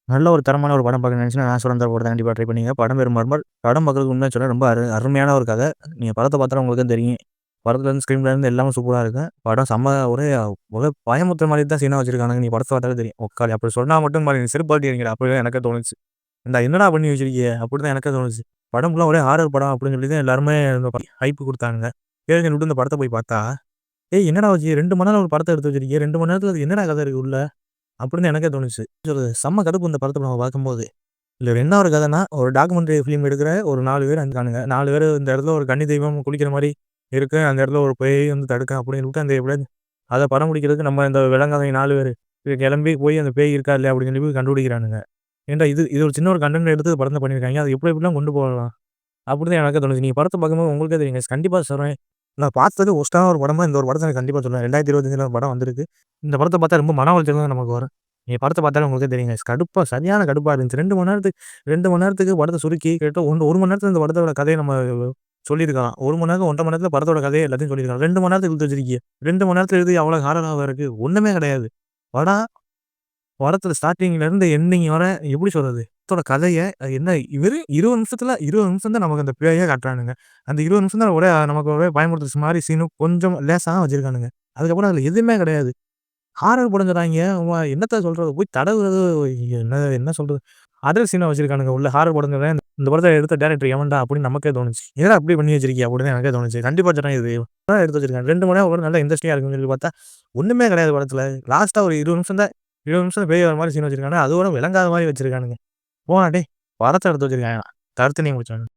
நல்ல ஒரு தரமான ஒரு படம் பார்க்க நினைச்சுன்னா, நான் சுரந்தா படத்த கண்டிப்பா ட்ரை பண்ணீங்க. படம் பேரு மர்மர். படம் பார்க்கறதுக்கு உண்மைய சொன்னா ரொம்ப அருமையான ஒரு கதை. நீங்க படத்த பார்த்தா உங்களுக்கும் தெரியும். படத்துலருந்து ஸ்க்ரீன்லேருந்து எல்லாமே சூப்பரா இருக்கும். படம் செம்ம ஒரே பயமுறுத்துற மாரி தான் சீனா வச்சிருக்கானுங்க. நீ படத்த பார்த்தாலே தெரியும். உக்காளி அப்படி சொன்னா மட்டும் பாரு செருப்பாட்டி அடிங்கடா அப்படிதான் எனக்கே தோணுச்சு. ஏன்டா என்னடா பண்ணி வச்சிருக்கீங்க? அப்படிதான் எனக்கே தோணுச்சு. படம் ஃபுல்லா ஒரே ஹாரர் படம் அப்படின்னு சொல்லி தான் எல்லாருமே ஹைப் குடுத்தானுங்க. சரின்னு சொல்லிட்டு இந்த படத்த போய் பார்த்தா, "ஏய் என்னடா வச்சு 2 மணி நேரம் ஒரு படத்த எடுத்து வச்சிருக்கீங்க. 2 மணி நேரத்துல அது என்னடா கதை இருக்கு உள்ள?" அப்படின்னு எனக்கே தோணுச்சு. செம்ம கடுப்பு இந்த படத்த நம்ம பார்க்கும்போது. இதுல என்ன ஒரு கதைன்னா, ஒரு டாக்குமெண்டரி ஃபிலிம் எடுக்கிற ஒரு 4 பேர் இருக்கானுங்க. 4 பேரு இந்த இடத்துல ஒரு கன்னி தெய்வம் குளிக்கிற மாரி இருக்கு. அந்த இடத்துல ஒரு பேய் வந்து தடுக்கும் அப்படின்னு சொல்லிட்டு அந்த எப்படியாவது அத படம் பிடிக்கிறதுக்கு நம்ம இந்த விலங்காதவங்க 4 பேரு கிளம்பி போய் அந்த பேய் இருக்கா இல்லையா அப்படின்னு சொல்லி போய் கண்டுபிடிக்கிறானுங்க. ஏன்டா இது ஒரு சின்ன ஒரு கன்டென்ட் எடுத்து படத்த பண்ணியிருக்காங்க. அத எப்படி எப்படிலாம் கொண்டு போகலாம்? அப்படின்னு எனக்கு தோணுச்சு. நீங்க படத்த பார்க்கும்போது உங்களுக்கே தெரியுங்க. கண்டிப்பா சொல்றேன். நான் பார்த்தது ஒர்ஸ்ட்டான ஒரு படமா இந்த ஒரு படத்த நான் கண்டிப்பா சொல்லுவேன். 2025ல படம் வந்திருக்கு. இந்த படத்த பார்த்தா ரொம்ப மன உளைச்சல் தான் நமக்கு வரும். நீங்க படத்த பார்த்தாலே உங்களுக்கே தெரியுங்க. கடுப்பா சரியான கடுப்பா இருந்துச்சு. 2 மணி நேரத்துக்கு படத்த சுருக்கி கிட்டத்தட்ட 1 மணி நேரத்துல இந்த படத்தோட கதைய நம்ம சொல்லியிருக்கலாம். 1 மணி நேரம் 1 1/2 மணி நேரத்துல படத்தோட கதைய எல்லாத்தையும் சொல்லியிருக்கலாம். 2 மணி நேரத்துக்கு இழுத்து வச்சிருக்கீங்க. 2 மணி நேரத்துல எழுதி அவ்வளோ ஹாரராவா இருக்கு? ஒண்ணுமே கிடையாது. படம் படத்துல ஸ்டார்ட்டிங்ல இருந்து எண்டிங் வர எப்படி சொல்றது? படத்தோட கதைய என்ன வெறும் 20 நிமிஷம் தான் நமக்கு அந்த பேயே காட்டுறானுங்க. அந்த 20 நிமிஷம் தான் நமக்கு ஒரே பயமுறுத்துற மாரி சீனு கொஞ்சம் லேசா வச்சிருக்கானுங்க. அதுக்கப்புறம் அதுல எதுவுமே கிடையாது. ஹாரர் படம் சொல்றாய்ங்க. என்னத்த சொல்றது? போய் தடவுறது என்ன என்ன சொல்றது? அதர் சீனா வச்சிருக்கானுங்க உள்ள ஹாரர் படம் சொல்றேன். இந்த படத்த எடுத்த டைரக்டர் எவன்டா? அப்படின்னு நமக்கே தோணுச்சு. என்னடா இப்படி பண்ணி வச்சிருக்கிய? அப்படின்னு எனக்கே தோணுச்சு. கண்டிப்பா சொல்றேன் இது தான் எடுத்து வச்சிருக்காங்க. 2 மணி நேரம் ஒரு நல்ல இன்ட்ரஸ்டிங்கா இருக்கும்னு சொல்லி பார்த்தா, ஒண்ணுமே கிடையாது படத்துல. லாஸ்ட்டா ஒரு 20 நிமிஷம் தான் 20 நிமிஷம் பேய் வர மாரி சீன் வச்சிருக்கானுங்க. அதோட விளங்காத மாரி வச்சிருக்கானுங்க. போடா டேய்! படத்த எடுத்து வச்சிருக்காங்கடா. கருத்து நீ முடிச்சானுங்க.